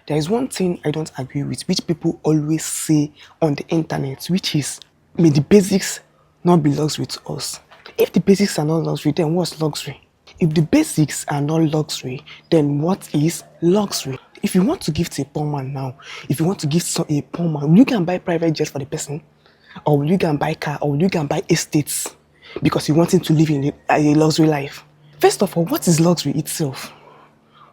There is one thing I don't agree with, which people always say on the internet, which is, may the basics not be luxury to us. If the basics are not luxury, then what's luxury? If the basics are not luxury, then what is luxury? If you want to give to a poor man now, if you want to give to a poor man, will you can buy private jet for the person? Or will you can buy car? Or will you can buy estates? Because you want him to live in a luxury life. First of all, what is luxury itself?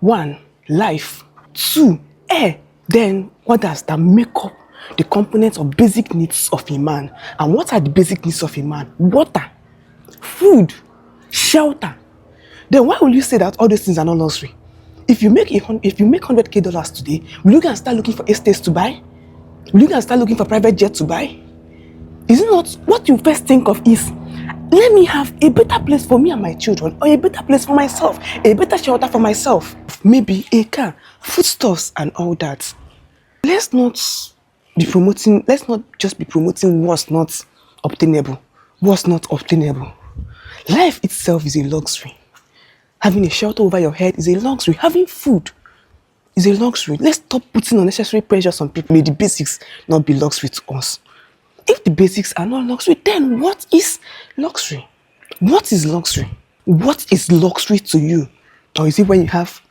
1, life. 2, air. Then others that make up the components of basic needs of a man. And what are the basic needs of a man? Water, food, shelter. Then why will you say that all those things are not luxury? If you make $100K today, will you guys start looking for estates to buy? Will you guys start looking for private jet to buy? Is it not what you first think of is, let me have a better place for me and my children, or a better place for myself, a better shelter for myself, maybe a car, foodstuffs and all that. Let's not just be promoting what's not obtainable. What's not obtainable. Life itself is a luxury. Having a shelter over your head is a luxury. Having food is a luxury. Let's stop putting unnecessary pressures on people. May the basics not be luxury to us. If the basics are not luxury, then what is luxury? What is luxury? What is luxury to you? Or is it when you have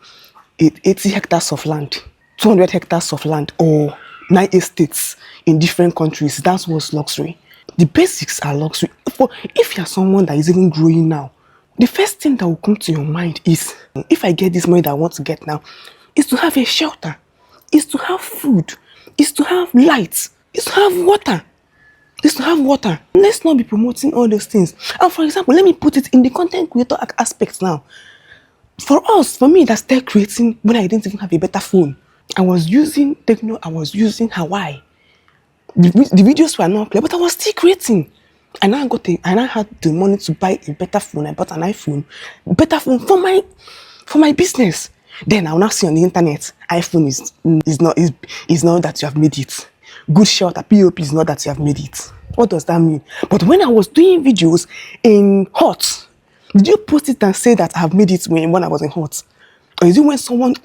80 hectares of land, 200 hectares of land, or 9 estates in different countries? That's what's luxury. The basics are luxury. If you're someone that is even growing now, the first thing that will come to your mind is, if I get this money that I want to get now, is to have a shelter, is to have food, is to have lights, is to have water. Is to have water. Let's not be promoting all those things. And for example, let me put it in the content creator aspect now. For me, that started creating when I didn't even have a better phone. I was using Techno, I was using Hawaii. The videos were not clear, but I was still creating. And I had the money to buy a better phone. I bought an iPhone, better phone for my business. Then I will now see on the internet, iPhone is not that you have made it. Good shelter, POP is not that you have made it. What does that mean? But when I was doing videos in hot, did you post it and say that I have made it when I was in hot? Or is it when someone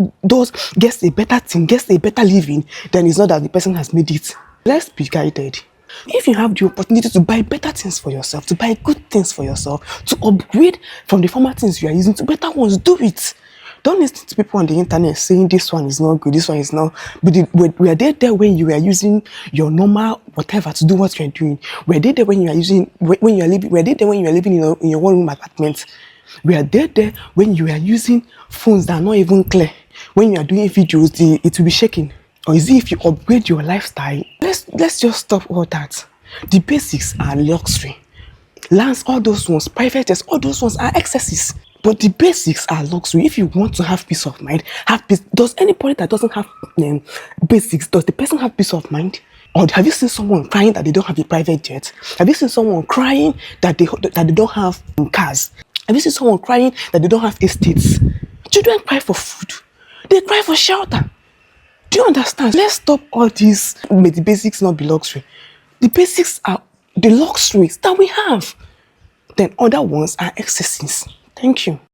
gets a better thing, gets a better living, then it's not that the person has made it? Let's be guided. If you have the opportunity to buy better things for yourself, to buy good things for yourself, to upgrade from the former things you are using to better ones, do it. Don't listen to people on the internet saying this one is not good, this one is not. But were they there when you were using your normal whatever to do what you're doing? Were they there when you are using Were they there when you are living in your one-room apartment? Were they there when you are using phones that are not even clear? When you are doing videos, it will be shaking. Or is it if you upgrade your lifestyle? Let's just stop all that. The basics are luxury. Lands, all those ones, private jets, all those ones are excesses. But the basics are luxury. If you want to have peace of mind, have peace. Does anybody that doesn't have basics, does the person have peace of mind? Or have you seen someone crying that they don't have a private jet? Have you seen someone crying that they don't have cars? Have you seen someone crying that they don't have estates? Children cry for food. They cry for shelter. Do you understand? Let's stop all this. May the basics not be luxury. The basics are the luxuries that we have. Then other ones are excesses. Thank you.